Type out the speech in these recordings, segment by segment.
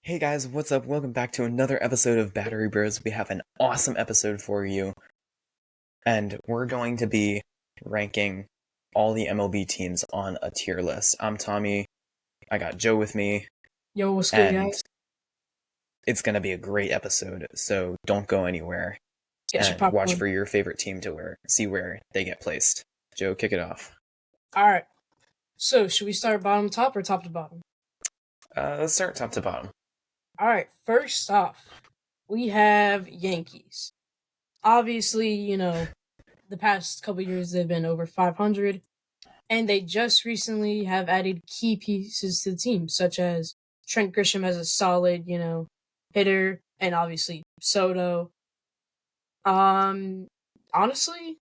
Hey guys, what's up? Welcome back to another episode of Battery Bros. We have an awesome episode for you, and we're going to be ranking all the MLB teams on a tier list. I'm Tommy, I got Joe with me, Yo, what's good, and guys? it's going to be a great episode, so don't go anywhere Get your and watch popcorn. for your favorite team to see where they get placed. Joe, kick it off. All right. So, should we start bottom to top or top to bottom? Let's start top to bottom. All right. First off, we have Yankees. Obviously, the past couple years they've been over 500, and they just recently have added key pieces to the team, such as Trent Grisham as a solid, hitter, and obviously Soto. Um, honestly,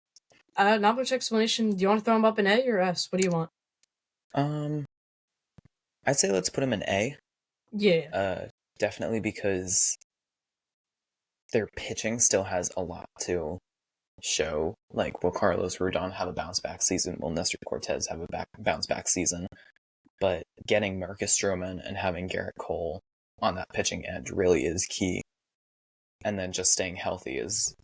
not much explanation. Do you want to throw him up an A or S? What do you want? Um, I'd say let's put him in A. Yeah. Definitely because their pitching still has a lot to show. Like, will Carlos Rodon have a bounce back season? Will Nestor Cortez have a bounce back season? But getting Marcus Stroman and having Garrett Cole on that pitching edge really is key. And then just staying healthy is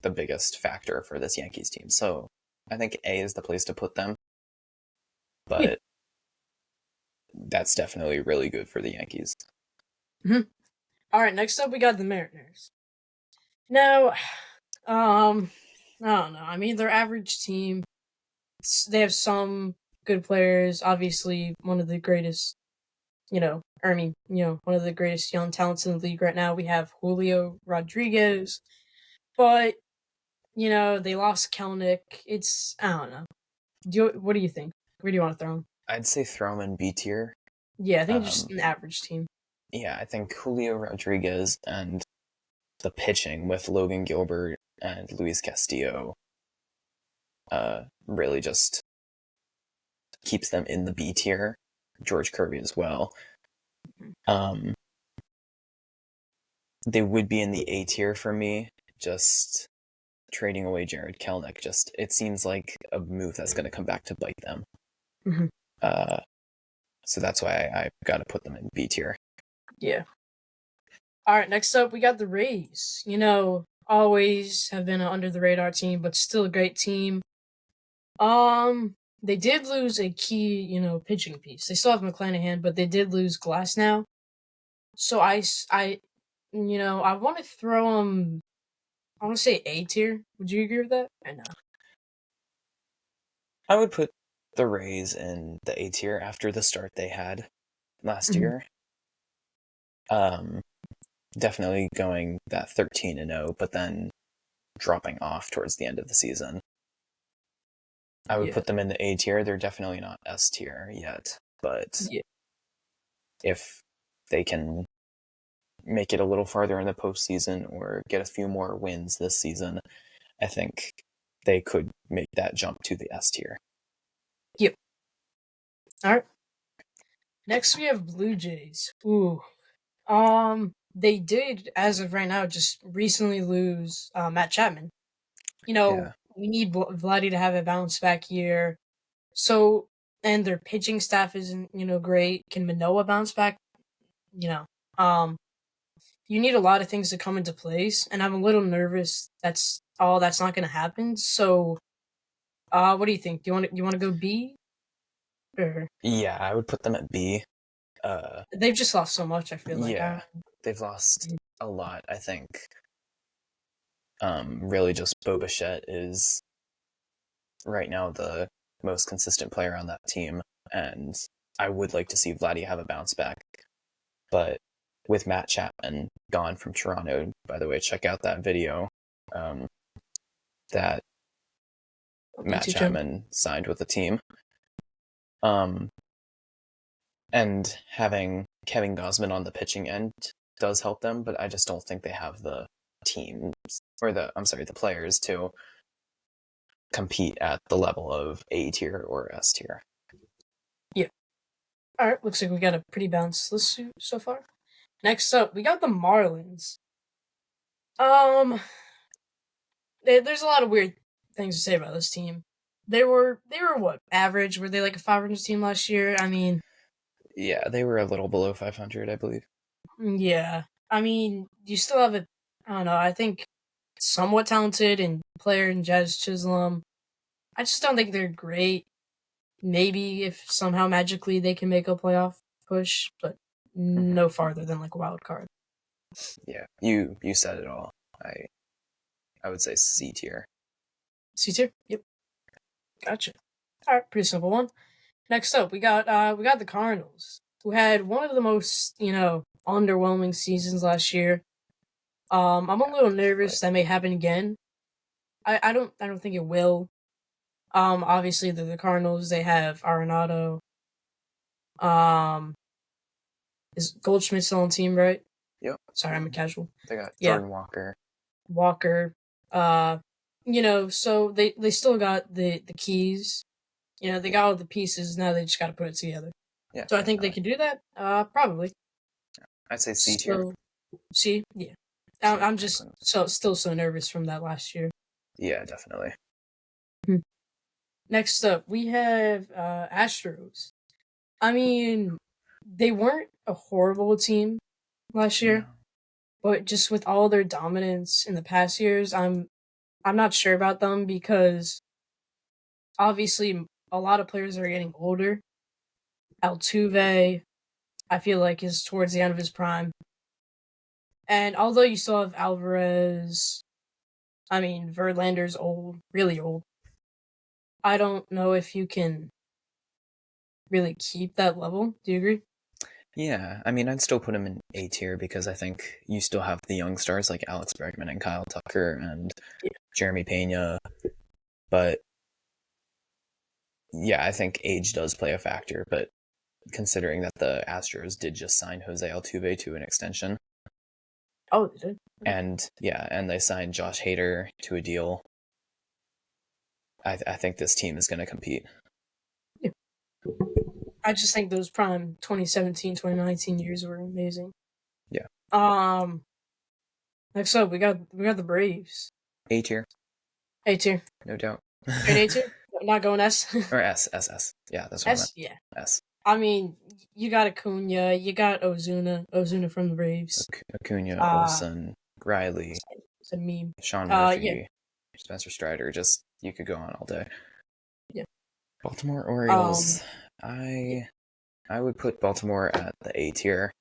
the biggest factor for this Yankees team. So I think A is the place to put them. Yeah. But that's definitely really good for the Yankees. All right, next up we got the Mariners. Now, I don't know. I mean, they're average team. They have some good players. Obviously, one of the greatest. One of the greatest young talents in the league right now. We have Julio Rodriguez, but they lost Kelnick. I don't know. What do you think? Where do you want to throw him? I'd say throw them in B tier. Yeah, I think just an average team. Yeah, I think Julio Rodriguez and the pitching with Logan Gilbert and Luis Castillo really just keeps them in the B tier. George Kirby as well. They would be in the A tier for me. Just trading away Jared Kelnick, it seems like a move that's going to come back to bite them. Mm-hmm. So that's why I got to put them in B tier. Yeah. All right, next up we got the Rays. Always have been an under the radar team, but still a great team. They did lose a key, pitching piece. They still have McClanahan, but they did lose Glass now. So I want to throw them. I want to say A tier. Would you agree with that? I know. I would put the Rays in the A tier after the start they had last year. Definitely going that 13-0, but then dropping off towards the end of the season. I would put them in the A tier. They're definitely not S tier yet, but if they can make it a little farther in the postseason or get a few more wins this season, I think they could make that jump to the S tier. Yep. All right. Next we have Blue Jays. Ooh. They did, as of right now, just recently lose Matt Chapman. We need Vladdy to have a bounce back year. So, and their pitching staff isn't, great. Can Manoa bounce back? You need a lot of things to come into place, and I'm a little nervous that's not going to happen. So, what do you think? Do you want to go B? Or Yeah, I would put them at B. they've just lost so much. I feel like they've lost a lot. I think. Really, just Bo Bichette is right now the most consistent player on that team, and I would like to see Vladdy have a bounce back, but with Matt Chapman gone from Toronto, by the way, check out that video that Matt Chapman signed with the team. And having Kevin Gausman on the pitching end does help them, but I just don't think they have the teams or the players to compete at the level of A tier or S tier. Yeah. All right. Looks like we got a pretty balanced list so far. Next up, we got the Marlins. There's a lot of weird things to say about this team. They were what, average? Were they like a 500 team last year? I mean, yeah, they were a little below 500, I believe. Yeah. I mean, you still have a, I don't know, I think somewhat talented and player in Jazz Chisholm. I just don't think they're great. Maybe if somehow magically they can make a playoff push, but Mhm. no farther than like a wild card. Yeah, you said it all. I would say C tier. C tier? Yep. Gotcha. Alright, pretty simple one. Next up, we got the Cardinals, who had one of the most, underwhelming seasons last year. I'm a little Definitely. nervous that may happen again. I don't think it will. Obviously the Cardinals, they have Arenado. Um, is Goldschmidt still on team, right? Yep. Sorry, I'm a casual. They got Yeah, Jordan Walker. Walker. So they still got the keys. They got all the pieces. Now they just got to put it together. Yeah, So I think they definitely. can do that. Probably. I'd say C tier. So see, yeah. C. I'm I'd just put 'em- still so nervous from that last year. Yeah, definitely. Hmm. Next up, we have Astros. I mean, they weren't a horrible team last No. year, but just with all their dominance in the past years, I'm not sure about them because obviously a lot of players are getting older. Altuve, I feel like, is towards the end of his prime. And although you still have Alvarez, I mean, Verlander's old, really old. I don't know if you can really keep that level. Do you agree? Yeah, I mean, I'd still put him in A tier because I think you still have the young stars like Alex Bregman and Kyle Tucker and Yeah. Jeremy Pena. But yeah, I think age does play a factor. But considering that the Astros did just sign Jose Altuve to an extension, Oh, they did. and they signed Josh Hader to a deal, I think this team is going to compete. Yeah. I just think those prime 2017, 2019 years were amazing. Yeah, Um, Next up, we got the Braves. A tier, A tier, no doubt. straight A tier. Not going S. Or S. Yeah, that's what I meant. S, yeah. S. I mean, you got Acuna, you got Ozuna from the Braves. Acuna, Uh, Olson, Riley, it's a meme. Sean Yeah, Murphy, Spencer Strider. Just you could go on all day. yeah. Baltimore Um, Orioles. yeah, I would put Baltimore at the A tier.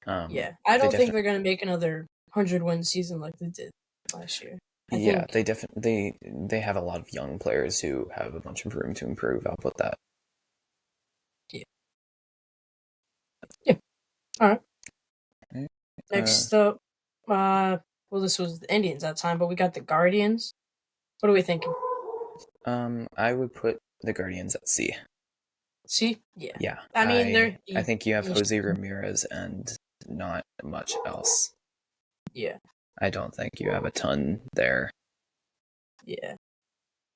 yeah. I They don't think definitely they're gonna make another 100-win season like they did last year. I yeah think, they definitely they have a lot of young players who have a bunch of room to improve. I'll put that. yeah, yeah. All right. Okay. Next up, well, this was the Indians that time, but we got the Guardians. What are we thinking? I would put the Guardians at C. See, yeah. Yeah, I mean, I think you have you- Jose Ramirez and not much else. yeah, I don't think you have a ton there. yeah.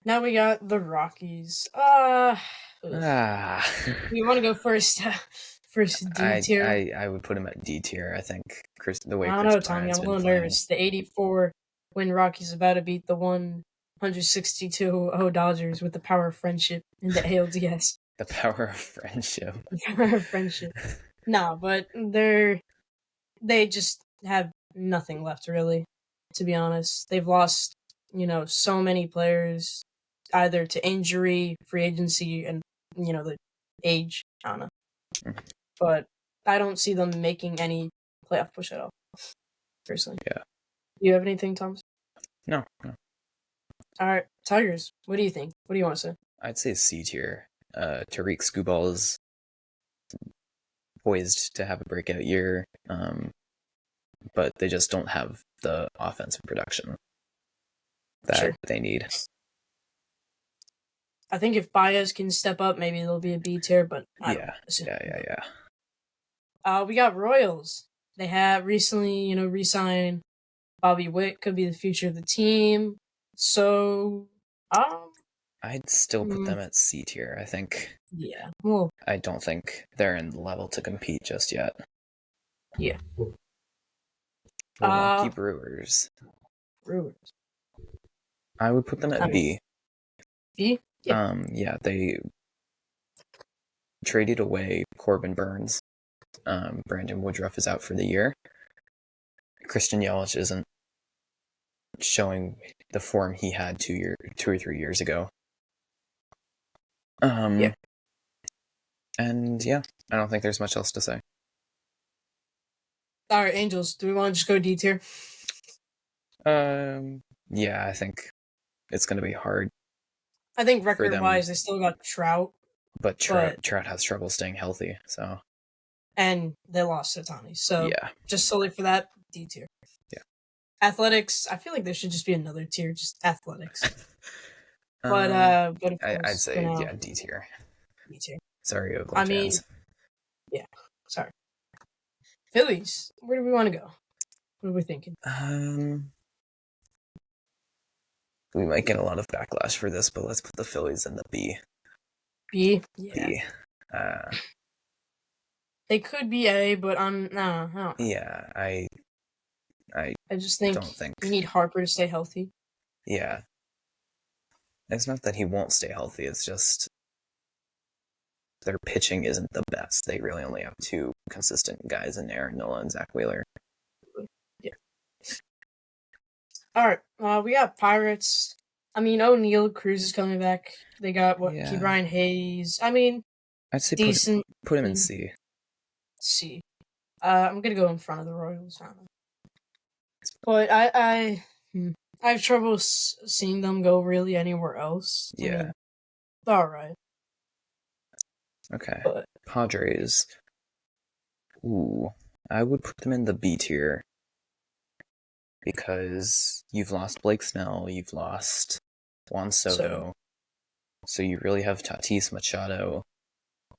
Now we got the Rockies. Ugh. Ah, We want to go first. First D tier. I would put him at D tier. I think the way I don't Chris know, Tommy. Bryant's I'm a been little playing, nervous. The 84 win Rockies about to beat the 162 Dodgers with the power of friendship in the ALDS. the power of friendship. The power of friendship. Nah, but they just have nothing left really. To be honest, they've lost so many players either to injury, free agency, and the age. I don't know, but I don't see them making any playoff push at all. Personally, Yeah. do you have anything, Thomas? No, no. All right, Tigers. What do you think? What do you want to say? I'd say C tier. Tariq Skubal is poised to have a breakout year, but they just don't have the offensive production that Sure. they need. I think if Baez can step up, maybe there'll be a B tier, but I don't Yeah, know. yeah. We got Royals. They have recently, re-signed Bobby Witt. Could be the future of the team. So, I'd still put mm, them at C tier. I think yeah. Well, I don't think they're in the level to compete just yet. yeah. Milwaukee Brewers. Brewers. I would put them I at mean, B. B. Yeah. Yeah, they traded away Corbin Burns. Brandon Woodruff is out for the year. Christian Yelich isn't showing the form he had 2 or 3 years ago. Yeah. And yeah, I don't think there's much else to say. All right, Angels. Do we want to just go D tier? Yeah, I think it's going to be hard. I think for them. record-wise, they still got Trout, But Trout has trouble staying healthy, so and they lost Ohtani. So yeah, just solely for that, D tier. Yeah. Athletics. I feel like there should just be another tier, just athletics. But of course, I'd say for now, yeah, D tier. D tier. Sorry, Oakland I mean, fans. yeah. Sorry. Phillies. Where do we want to go? What are we thinking? We might get a lot of backlash for this, but let's put the Phillies in the B. B. Yeah. B. They could be A, but I'm no. Yeah, I just think don't think we need Harper to stay healthy. Yeah. It's not that he won't stay healthy, it's just their pitching isn't the best. They really only have two consistent guys in there, Nola and Zach Wheeler. Yeah. All right, we got Pirates. I mean, O'Neal Cruz is coming back. They got Ke'Bryan Hayes. I mean, I'd say decent. Put him in C. C. I'm gonna go in front of the Royals. But I have trouble seeing them go really anywhere else. Yeah. I mean, all right. Okay. But Padres. Ooh, I would put them in the B tier because you've lost Blake Snell, you've lost Juan Soto, so you really have Tatis Machado,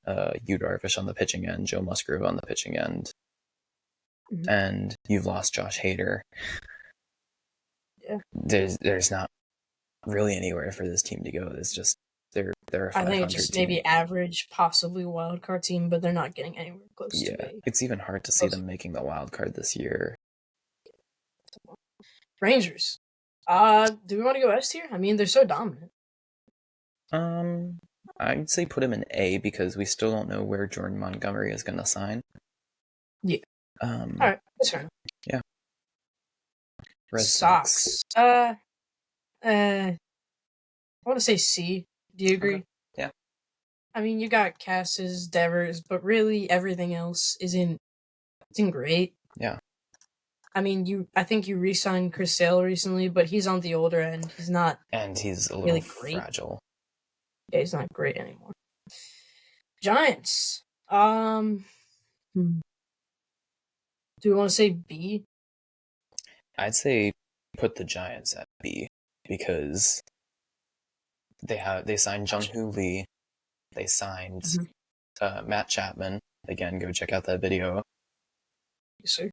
Yu Darvish on the pitching end, Joe Musgrove on the pitching end, and you've lost Josh Hader. Yeah. There's not really anywhere for this team to go. It's just they're a 500 I think it's just team. maybe average, possibly wild card team, but they're not getting anywhere close to Yeah, it's even hard to see them making the wild card this year. Rangers. Do we want to go S tier? I mean, they're so dominant. I'd say put him in A because we still don't know where Jordan Montgomery is going to sign. Yeah. All right, that's fair enough. Yeah. Red Sox. I want to say C. Do you agree? Okay. Yeah. I mean, you got Cassis, Devers, but really everything else isn't great. Yeah. I mean, I think you re-signed Chris Sale recently, but he's on the older end. He's not. And he's a little really fragile. Yeah, he's not great anymore. Giants. Do we want to say B? I'd say put the Giants at B because they signed Jung-Hoo Lee. They signed Matt Chapman. Again, go check out that video. Yes, sir.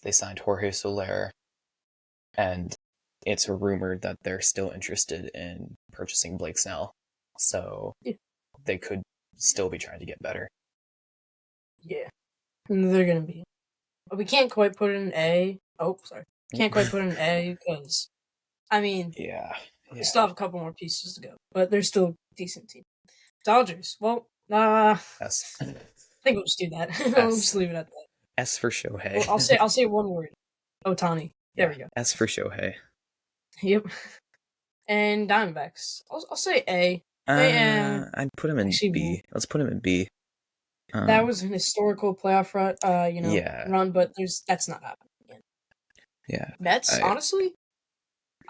They signed Jorge Soler, and it's rumored that they're still interested in purchasing Blake Snell. So they could still be trying to get better. Yeah, they're gonna be. But we can't quite put it in A. Oh, sorry. Can't quite put it in A because, I mean, we still have a couple more pieces to go, but they're still a decent team. Dodgers. Well, S. I think we'll just do that. We'll just leave it at that. S for Shohei. Well, I'll say one word. Ohtani. There we go. S for Shohei. Yep. And Diamondbacks. I'll say A. I'd put him in B. Let's put him in B. That was an historical playoff run, but that's not happening again. Yeah. Mets, honestly,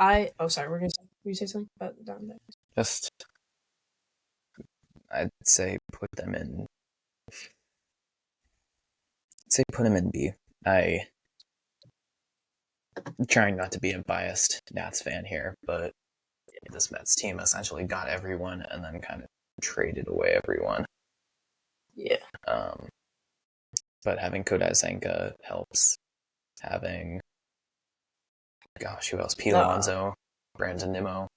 sorry, were you say something about the Diamondbacks? I'd say put them in. Put him in B. I'm trying not to be a biased Nats fan here, but this Mets team essentially got everyone and then kind of traded away everyone. Yeah. But having Kodai Senga helps. Having, who else? Pete Alonso, Brandon Nimmo.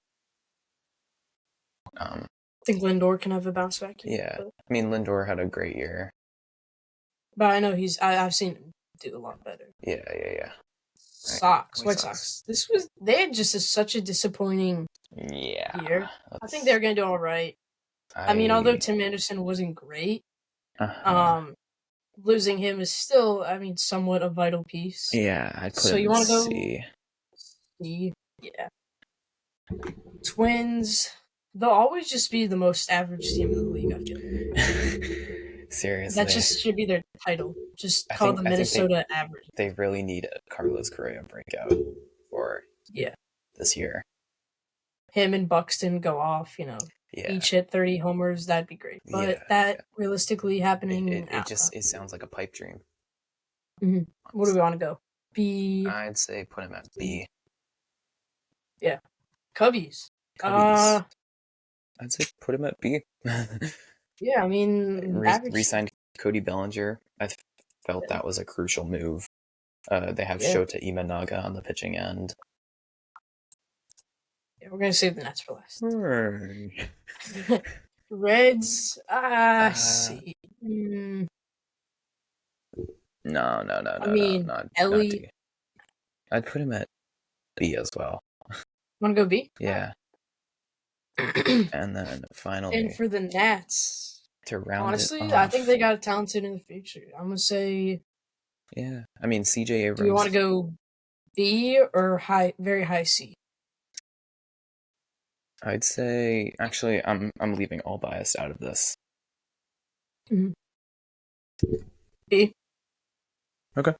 I think Lindor can have a bounce back. Yeah. I mean, Lindor had a great year. But I know I've seen him do a lot better. Yeah. White Sox. They had just such a disappointing year. I think they're going to do all right. I mean, although Tim Anderson wasn't great, losing him is still, somewhat a vital piece. Yeah, I'd put So him you in want to go C. C? Yeah. Twins, they'll always just be the most average team in the league, I feel. That Seriously. just should be their title. Just I call think the I think they Minnesota average. they really need a Carlos Correa breakout for Yeah. this year. Him and Buxton go off, Yeah, each hit 30 homers, that'd be great. But yeah. that realistically happening, I It don't know. just it sounds like a pipe dream. Where do we want to go? B. I'd say put him at B. Yeah. Cubbies. Cubbies. I'd say put him at B. Yeah, average. Re-signed Cody Bellinger. I felt that was a crucial move. They have Yeah. Shota Imanaga on the pitching end. Yeah, we're gonna save the Nets for last. Hey. Reds. See. No, Ellie. not D. I'd put him at B as well. Want to go B? Yeah. And then finally, And for the Nats, to round honestly, it I off, think they got a talented in the future. I'm gonna say. yeah. I mean, CJ Abrams. Do you want to go B or very high C? I'd say actually, I'm leaving all bias out of this. B. Okay.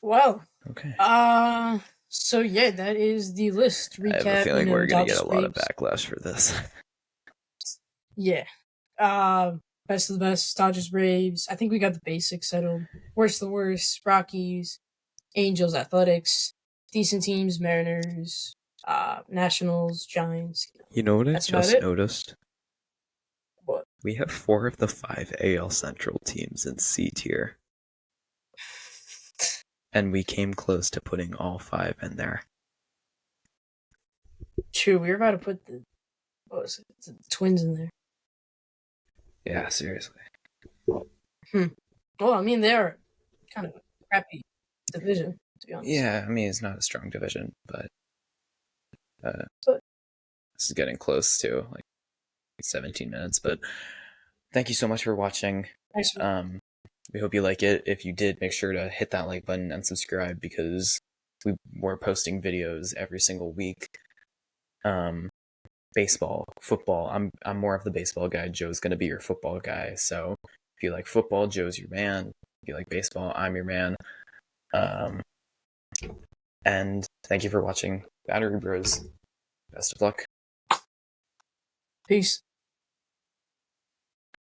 Well. Okay. So yeah, that is the list. Recap. I have a feeling we're gonna get a lot of Braves. backlash for this. Yeah. Best of the best, Dodgers, Braves. I think we got the basics settled. Worst of the worst, Rockies, Angels, Athletics, decent teams, Mariners, Nationals, Giants. You know what I That's about just it. noticed? What? We have 4 of the 5 AL Central teams in C tier. And we came close to putting all 5 in there. True, we were about to put the Twins in there. Yeah, seriously. Well, they're kind of a crappy division, to be honest. Yeah, I mean, it's not a strong division, but this is getting close to like 17 minutes. But thank you so much for watching. Nice. We hope you like it. If you did, make sure to hit that like button and subscribe because we're posting videos every single week. Baseball, football. I'm more of the baseball guy. Joe's gonna be your football guy. So if you like football, Joe's your man. If you like baseball, I'm your man. And thank you for watching Battery Bros. Best of luck. Peace.